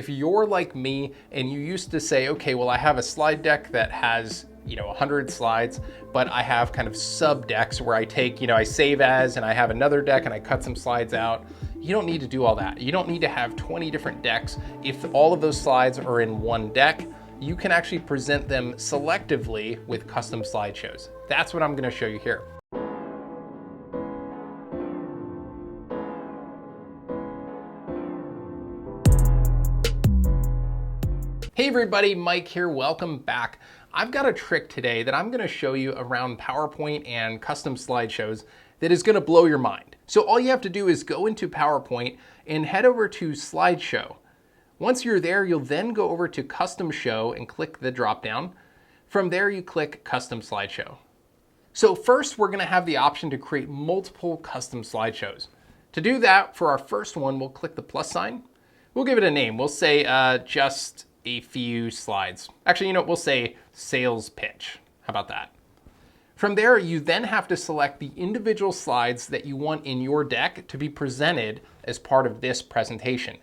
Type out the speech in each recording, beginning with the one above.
If you're like me and you used to say, okay, well, I have a slide deck that has 100 slides, but I have kind of sub decks where I take, I save as, and I have another deck and I cut some slides out. You don't need to do all that. You don't need to have 20 different decks. If all of those slides are in one deck, you can actually present them selectively with custom slideshows. That's what I'm going to show you here. Hey everybody, Mike here, welcome back. I've got a trick today that I'm gonna show you around PowerPoint and custom slideshows that is gonna blow your mind. So all you have to do is go into PowerPoint and head over to Slideshow. Once you're there, you'll then go over to Custom Show and click the drop down. From there, you click Custom Slideshow. So first, we're gonna have the option to create multiple custom slideshows. To do that, for our first one, we'll click the plus sign. We'll give it a name. We'll say just a few slides. Actually, we'll say sales pitch. How about that? From there, you then have to select the individual slides that you want in your deck to be presented as part of this presentation.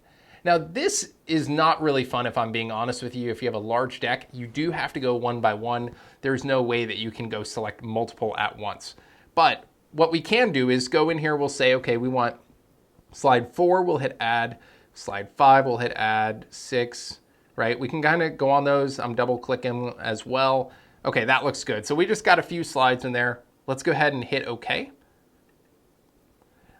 Now, this is not really fun if I'm being honest with you. If you have a large deck, you do have to go one by one. There's no way that you can go select multiple at once. But what we can do is go in here, we'll say, okay, we want slide 4, we'll hit add. Slide 5, we'll hit add. 6, right? We can kind of go on those. I'm double clicking as well. Okay, that looks good. So we just got a few slides in there. Let's go ahead and hit OK.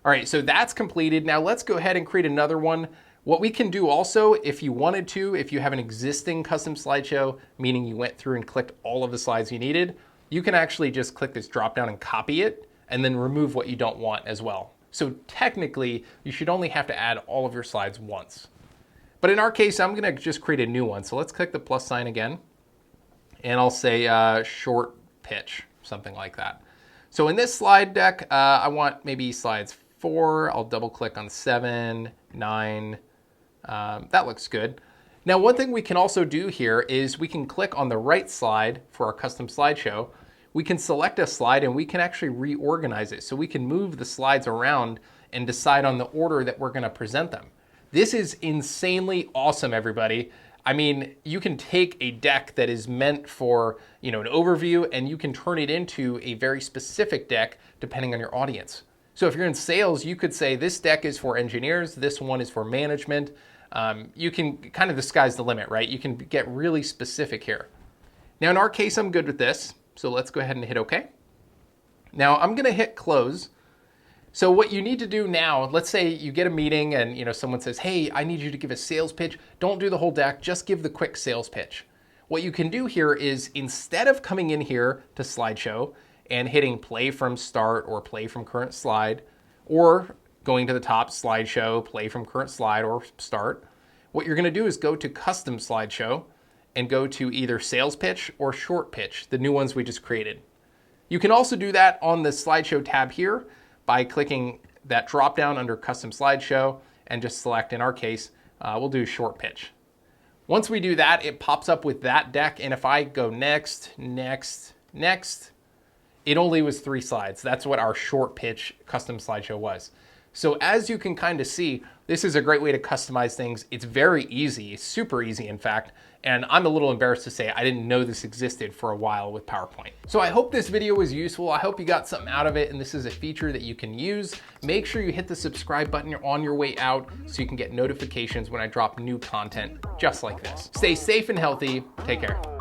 All right, so that's completed. Now let's go ahead and create another one. What we can do also, if you wanted to, if you have an existing custom slideshow, meaning you went through and clicked all of the slides you needed, you can actually just click this drop down and copy it and then remove what you don't want as well. So technically, you should only have to add all of your slides once. But in our case, I'm gonna just create a new one. So let's click the plus sign again, and I'll say short pitch, something like that. So in this slide deck, I want maybe slides 4. I'll double click on 7, 9. That looks good. Now, one thing we can also do here is we can click on the right slide for our custom slideshow. We can select a slide and we can actually reorganize it. So we can move the slides around and decide on the order that we're gonna present them. This is insanely awesome, everybody. I mean, you can take a deck that is meant for, an overview, and you can turn it into a very specific deck depending on your audience. So if you're in sales, you could say this deck is for engineers, this one is for management. You can kind of the sky's the limit, right? You can get really specific here. Now, in our case, I'm good with this. So let's go ahead and hit OK. Now I'm gonna hit close. So what you need to do now, let's say you get a meeting and someone says, hey, I need you to give a sales pitch. Don't do the whole deck, just give the quick sales pitch. What you can do here is instead of coming in here to slideshow and hitting play from start or play from current slide, or going to the top slideshow, play from current slide or start, what you're gonna do is go to custom slideshow and go to either sales pitch or short pitch, the new ones we just created. You can also do that on the slideshow tab here by clicking that drop down under custom slideshow and just select, in our case, we'll do short pitch. Once we do that, it pops up with that deck. And if I go next, next, next, it only was 3 slides. That's what our short pitch custom slideshow was. So as you can kind of see, this is a great way to customize things. It's very easy, super easy in fact, and I'm a little embarrassed to say I didn't know this existed for a while with PowerPoint. So I hope this video was useful. I hope you got something out of it, and this is a feature that you can use. Make sure you hit the subscribe button on your way out so you can get notifications when I drop new content just like this. Stay safe and healthy. Take care.